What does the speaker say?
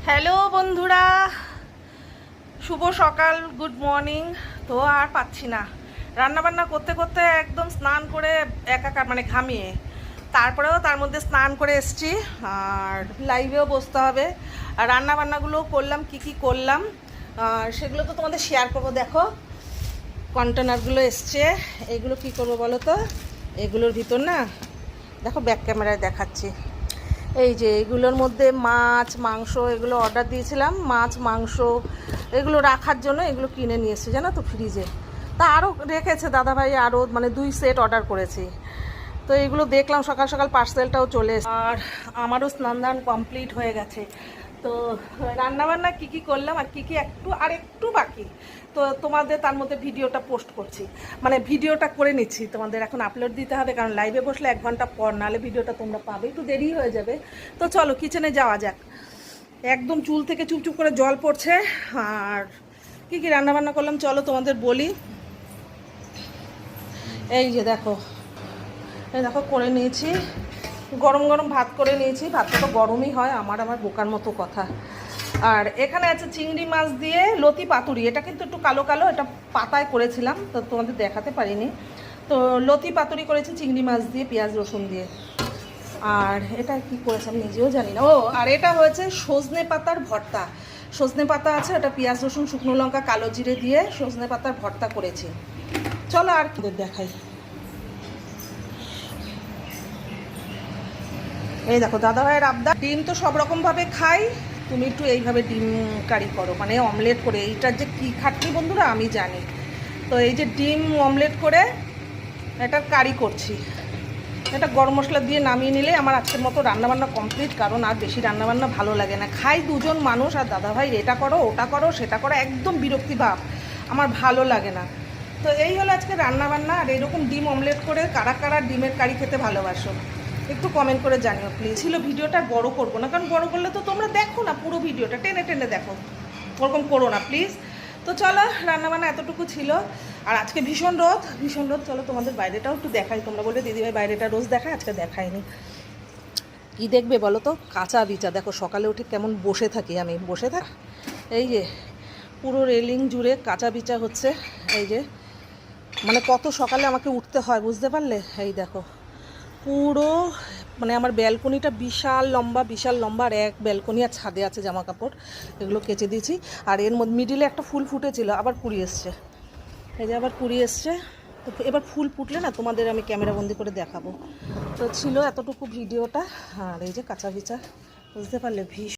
Hello বন্ধুরা, শুভ সকাল, good morning. তো আর পাচ্ছি না, রান্নাবান্না করতে করতে একদম স্নান করে একাকার মানে ঘামিয়ে, তারপরেও তার মধ্যে স্নান করে এসছি আর লাইভেও বসতে হবে। আর রান্নাবান্নাগুলো করলাম, কি করলাম আর সেগুলো তো তোমাদের শেয়ার করবো। দেখো কন্টেনারগুলো এসছে, এগুলো কি করবো বলো তো। এগুলোর ভিতর না, দেখো ব্যাক ক্যামেরায় দেখাচ্ছি। এই যে এগুলোর মধ্যে মাছ মাংস এগুলো অর্ডার দিয়েছিলাম, মাছ মাংস এগুলো রাখার জন্য এগুলো কিনে নিয়ে এসেছি জানো তো ফ্রিজে। তা আরও রেখেছে দাদাভাই, আরও মানে 2 সেট অর্ডার করেছি। তো এগুলো দেখলাম সকাল সকাল পার্সেলটাও চলে এসেছে। আর আমারও স্নান দান কমপ্লিট হয়ে গেছে। তো রান্নাবান্না কী করলাম আর কী একটু বাকি, তো তোমাদের তার মধ্যে ভিডিওটা পোস্ট করছি, মানে ভিডিওটা করে নিচ্ছি। তোমাদের এখন আপলোড দিতে হবে, কারণ লাইভে বসলে 1 ঘন্টা পর, নাহলে ভিডিওটা তোমরা পাবে, একটু দেরি হয়ে যাবে। তো চলো কিচেনে যাওয়া যাক। একদম চুল থেকে চুপচুপ করে জল পড়ছে। আর কী রান্নাবান্না করলাম চলো তোমাদের বলি। এই যে দেখো, এই দেখো করে নিয়েছি, গরম গরম ভাত করে নিয়েছি। ভাতটা তো গরমই হয়, আমার বোকার মতো কথা। আর এখানে আছে চিংড়ি মাছ দিয়ে লতি পাতুরি, এটা কিন্তু একটু কালো কালো, এটা পাতায় করেছিলাম তো তোমাদের দেখাতে পারিনি। তো লতি পাতুরি করেছি চিংড়ি মাছ দিয়ে, পেঁয়াজ রসুন দিয়ে। আর এটা কি করেছে আমি নিজেও জানি না। ও আর এটা হয়েছে সজনে পাতার ভর্তা। সজনে পাতা আছে, এটা পেঁয়াজ রসুন শুকনো লঙ্কা কালো জিরে দিয়ে সজনে পাতার ভর্তা করেছি। চলো আর দেখাই। এই দেখো দাদাভাইয়ের আবদার, ডিম তো সব রকমভাবে খাই, তুমি একটু এইভাবে ডিম কারি করো, মানে অমলেট করে। এইটার যে কী খাটনি বন্ধুরা আমি জানি। তো এই যে ডিম অমলেট করে এটার কারি করছি। এটা গরম মশলা দিয়ে নামিয়ে নিলে আমার আজকের মতো রান্নাবান্না কমপ্লিট, কারণ আর বেশি রান্নাবান্না ভালো লাগে না। খাই 2 জন মানুষ, আর দাদাভাই এটা করো ওটা করো সেটা করো, একদম বিরক্তি ভাব, আমার ভালো লাগে না। তো এই হলো আজকে রান্নাবান্না। আর এরকম ডিম অমলেট করে কারা কারা ডিমের কারি খেতে ভালোবাসো একটু কমেন্ট করে জানিও প্লিজ। ছিল ভিডিওটা বড় করবো না, কারণ বড় করলে তো তোমরা দেখো না, পুরো ভিডিওটা টেনে টেনে দেখো, ওরকম করো না প্লিজ। তো চলো রান্নাবান্না এতটুকু ছিল। আর আজকে ভীষণ রোদ, চলো তোমাদের বাইরেটাও একটু দেখাই। তোমরা বলবে দিদিভাই বাইরেটা রোজ দেখায়, আজকে দেখায়নি। কি দেখবে বলো তো, কাঁচা বিচা দেখো। সকালে উঠে কেমন বসে থাকি আমি, এই যে পুরো রেলিং জুড়ে কাঁচা বিচা হচ্ছে। এই যে মানে কত সকালে আমাকে উঠতে হয় বুঝতে পারলে। এই দেখো পুরো মানে আমার ব্যালকনিটা বিশাল লম্বা। আর এক ব্যালকনি আর ছাদে আছে জামা কাপড়, এগুলো কেচে দিয়েছি। আর এর মধ্যে মিডিলে একটা ফুল ফুটেছিল, আবার কুড়ি এসছে। এই যে আবার কুড়ি এসছে। তো এবার ফুল ফুটলে না তোমাদের আমি ক্যামেরা বন্দি করে দেখাবো। তো ছিল এতটুকু ভিডিওটা। আর এই যে কাঁচা বিচা বুঝতে পারলে, ভীষণ